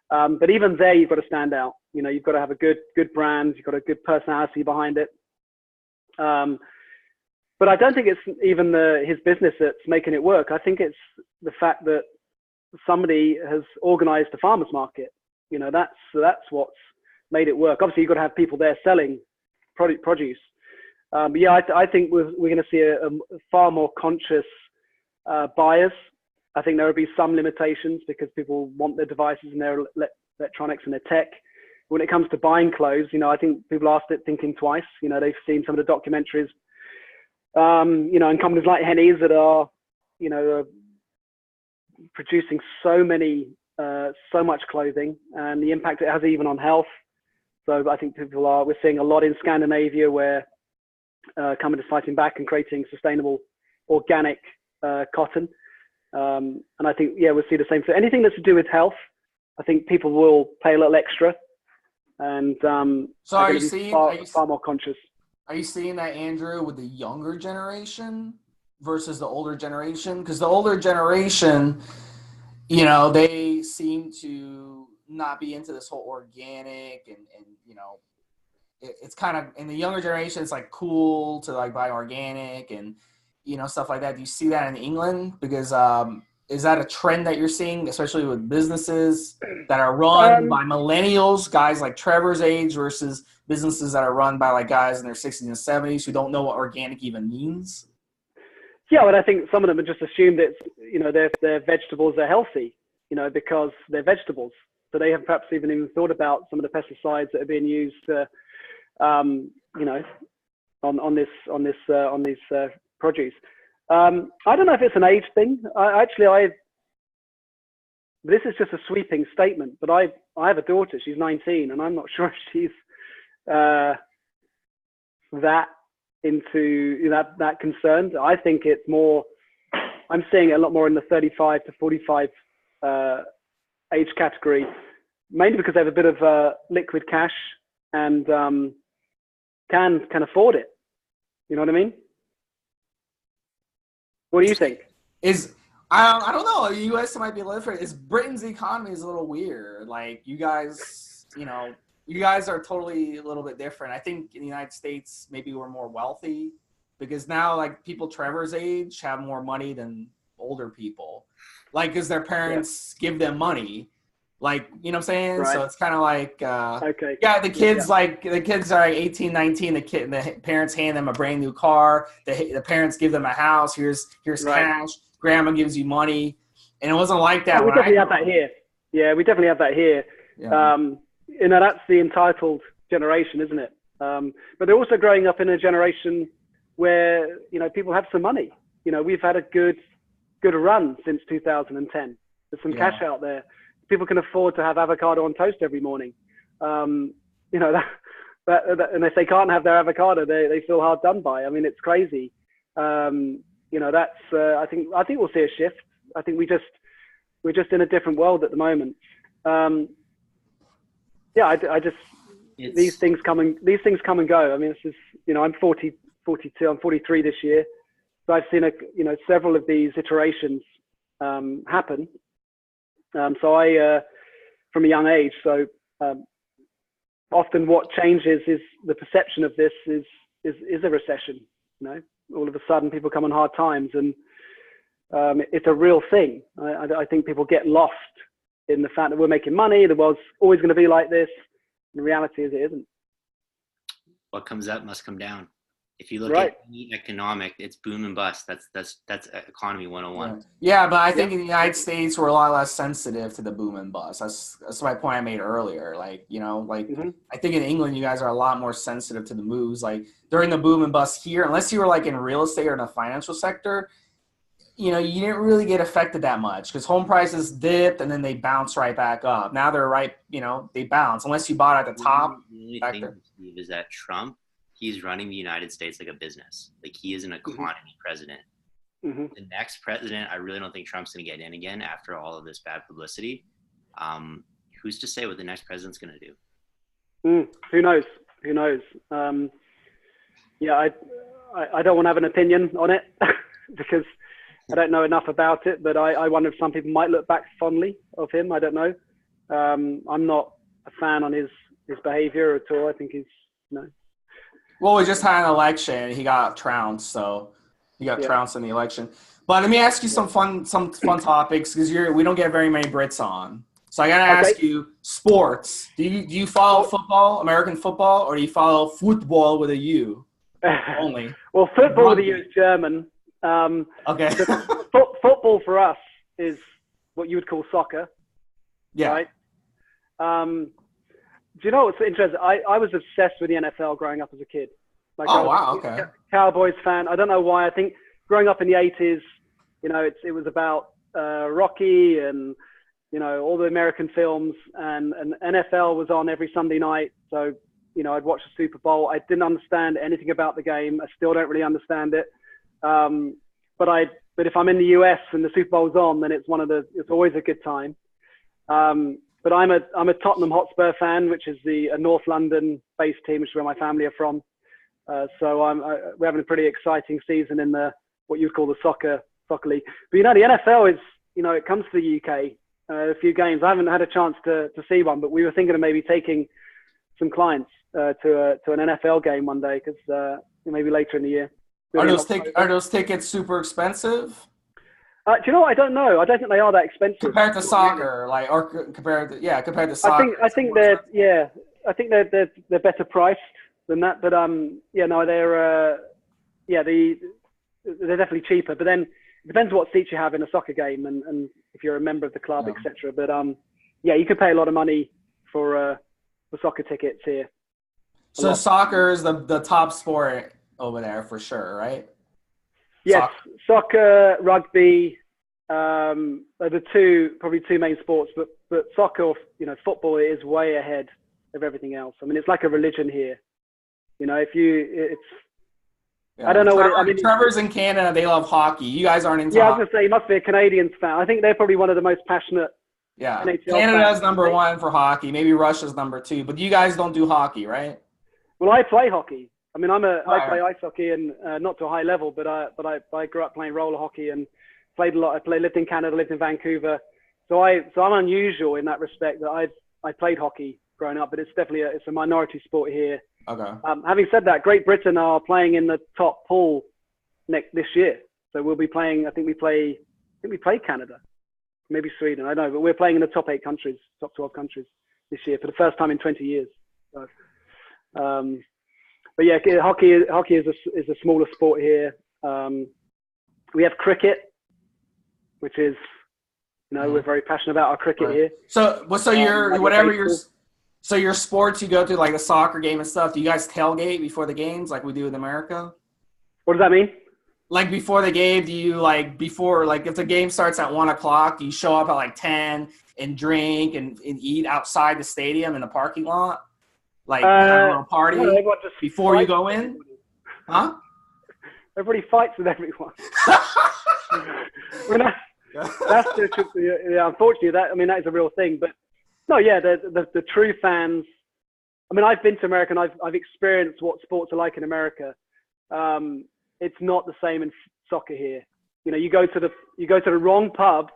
But even there, you've got to stand out. You've got to have a good brand. You've got a good personality behind it. But I don't think it's even his business that's making it work. I think it's the fact that somebody has organized a farmer's market. That's what's made it work. Obviously, you've got to have people there selling produce. But yeah, I think we're going to see a far more conscious buyers. I think there will be some limitations because people want their devices and their electronics and their tech. When it comes to buying clothes, I think people are thinking twice. They've seen some of the documentaries, and companies like Henny's that are, producing so much clothing and the impact it has even on health. So I think we're seeing a lot in Scandinavia where companies fighting back and creating sustainable organic cotton. And I think, we'll see the same thing. Anything that's to do with health, I think people will pay a little extra. And so are you seeing far more conscious? Are you seeing that, Andrew, with the younger generation versus the older generation? Because the older generation, they seem to not be into this whole organic and it's kind of, in the younger generation, it's like cool to like buy organic and, stuff like that. Do you see that in England? Because is that a trend that you're seeing, especially with businesses that are run by millennials, guys like Trevor's age, versus businesses that are run by like guys in their 60s and 70s who don't know what organic even means? Yeah, but I think some of them have just assumed it's, their vegetables are healthy, because they're vegetables. So they have perhaps even thought about some of the pesticides that are being used, on this produce. I don't know if it's an age thing. This is just a sweeping statement, but I have a daughter. She's 19, and I'm not sure if she's that into that concerned. I think it's more. I'm seeing it a lot more in the 35 to 45 age category, mainly because they have a bit of liquid cash and can afford it. You know what I mean? What do you think? I don't know. The U.S. might be a little different. Britain's economy is a little weird. Like you guys are totally a little bit different. I think in the United States, maybe we're more wealthy because now like people Trevor's age have more money than older people. Like, because their parents give them money. Like, you know what I'm saying? Right. So it's kind of like, okay. Yeah, the kids are like 18, 19, the parents hand them a brand new car. The parents give them a house. Here's cash. Grandma gives you money. And it wasn't like that. We definitely have that here. Yeah, we definitely have that here. Yeah. That's the entitled generation, isn't it? But they're also growing up in a generation where, people have some money. We've had a good run since 2010. There's some cash out there. People can afford to have avocado on toast every morning. And if they can't have their avocado, they feel hard done by. I mean, it's crazy. I think we'll see a shift. I think we're just in a different world at the moment. These things come and go. I mean, this is, I'm 42, I'm 43 this year. So I've seen several of these iterations happen. So I, from a young age, often what changes is the perception of this is a recession. All of a sudden people come on hard times, and it's a real thing. I think people get lost in the fact that we're making money. The world's always going to be like this. And the reality is it isn't. What comes up must come down. If you look at any economic, it's boom and bust. That's economy 101. Yeah, but I think in the United States we're a lot less sensitive to the boom and bust. That's my point I made earlier. Like, I think in England you guys are a lot more sensitive to the moves. Like during the boom and bust here, unless you were like in real estate or in the financial sector, you didn't really get affected that much because home prices dipped and then they bounce right back up. Now they're right, they bounce unless you bought at the top. The only thing, Steve, is that Trump, he's running the United States like a business. Like he is an economy president. The next president, I really don't think Trump's going to get in again after all of this bad publicity. Who's to say what the next president's going to do? Who knows? I don't want to have an opinion on it because I don't know enough about it, but I wonder if some people might look back fondly of him. I don't know. I'm not a fan on his behavior at all. I think he's, Well, we just had an election. He got trounced, so he got trounced in the election. But let me ask you some fun topics because we don't get very many Brits on. So I gotta ask you, sports. Do you follow football, American football, or do you follow football with a U only? Well, football with a U is German. Okay. Football for us is what you would call soccer. Yeah. Right. Do you know what's interesting? I was obsessed with the NFL growing up as a kid. Like, wow, okay. Cowboys fan. I don't know why. I think growing up in the 80s, it was about Rocky and, all the American films, and NFL was on every Sunday night. So, I'd watch the Super Bowl. I didn't understand anything about the game. I still don't really understand it. But if I'm in the US and the Super Bowl's on, then it's always a good time. But I'm a Tottenham Hotspur fan, which is a North London-based team, which is where my family are from. So we're having a pretty exciting season in what you would call the soccer league. But the NFL is, it comes to the UK. A few games. I haven't had a chance to see one, but we were thinking of maybe taking some clients to an NFL game one day because maybe later in the year. Are those tickets super expensive? Do you know what? I don't know. I don't think they are that expensive compared to soccer, compared to soccer. I think they're better priced than that, but they're definitely cheaper. But then it depends what seats you have in a soccer game and if you're a member of the club, etc. But you could pay a lot of money for soccer tickets here. So soccer is the top sport over there for sure, right? Yes, soccer, rugby, are the probably two main sports, but soccer, football is way ahead of everything else. I mean, it's like a religion here. I don't know Trevor's in Canada, they love hockey. You guys aren't into hockey. I was going to say, you must be a Canadians fan. I think they're probably one of the most passionate. Yeah, Canada's number one for hockey. Maybe Russia's number two, but you guys don't do hockey, right? Well, I play hockey. I mean, I play ice hockey and not to a high level, but I grew up playing roller hockey and played a lot. Lived in Canada, lived in Vancouver, so I'm unusual in that respect that I played hockey growing up, but it's definitely it's a minority sport here. Okay. Having said that, Great Britain are playing in the top pool this year, so we'll be playing. I think we play Canada, maybe Sweden. I don't know, but we're playing in the top 8 countries, top 12 countries this year for the first time in 20 years. So, but yeah, hockey is a smaller sport here. We have cricket, which is, we're very passionate about our cricket here. So your sports you go to, like a soccer game and stuff, do you guys tailgate before the games like we do in America? What does that mean? Like before the game, do you if the game starts at 1:00, do you show up at 10 and drink and eat outside the stadium in the parking lot? Have a little party before you go in? Huh? Everybody fights with everyone. That's unfortunately that is a real thing. But no, the true fans. I mean, I've been to America and I've experienced what sports are like in America. It's not the same in soccer here. You go to the wrong pub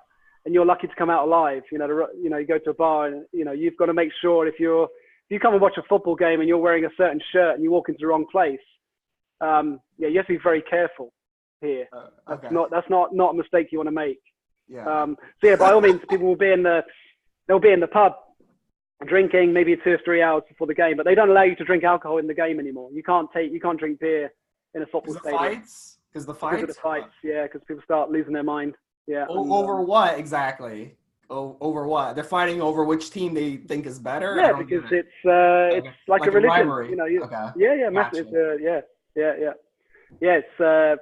and you're lucky to come out alive. You go to a bar and you've got to make sure if you come and watch a football game and you're wearing a certain shirt and you walk into the wrong place, you have to be very careful here. Okay. That's not a mistake you want to make. Yeah. By all means, people will be in the pub drinking maybe 2 or 3 hours before the game, but they don't allow you to drink alcohol in the game anymore. You can't drink beer in a football The stadium. fights? Because the fights? Because of the fights, yeah, because people start losing their mind. Yeah. Over what exactly? Over what? They're fighting over which team they think is better? Yeah, because it's like a religion. rivalry. You know, Okay. Yeah, Gotcha. massive. Yeah, it's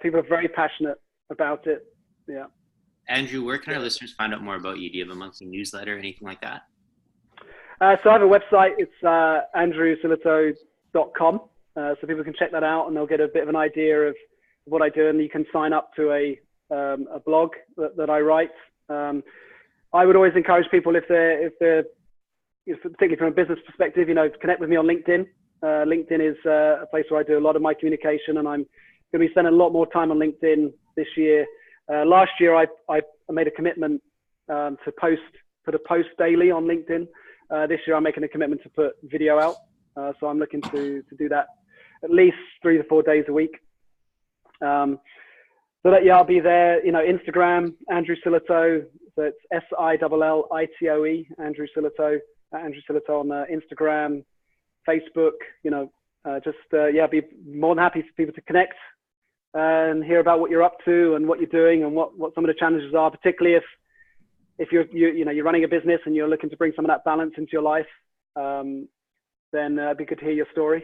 people are very passionate about it. Yeah. Andrew, where can our listeners find out more about you? Do you have a monthly newsletter or anything like that? So I have a website. It's andrewsillitoe.com. So people can check that out and they'll get a bit of an idea of what I do. And you can sign up to a blog that I write. I would always encourage people if they're particularly from a business perspective, to connect with me on LinkedIn. LinkedIn is a place where I do a lot of my communication, and I'm going to be spending a lot more time on LinkedIn this year. Last year, I made a commitment to put a post daily on LinkedIn. This year, I'm making a commitment to put video out. So I'm looking to do that at least 3 to 4 days a week. So that, I'll be there. Instagram, Andrew Sillitoe. So it's Sillitoe, Andrew Sillitoe, Andrew Sillitoe on Instagram, Facebook. I'd be more than happy for people to connect and hear about what you're up to and what you're doing and what some of the challenges are, particularly if you're running a business and you're looking to bring some of that balance into your life. Then it'd be good to hear your story.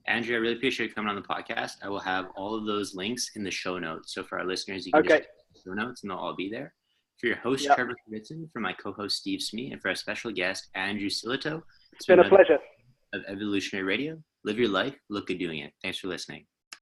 Andrew, I really appreciate you coming on the podcast. I will have all of those links in the show notes. So for our listeners, you can just check the show notes and they'll all be there. For your host, Trevor Kouritzin, for my co-host, Steve Smee, and for our special guest, Andrew Sillitoe. It's been a pleasure. Of Evolutionary Radio. Live your life. Look good doing it. Thanks for listening.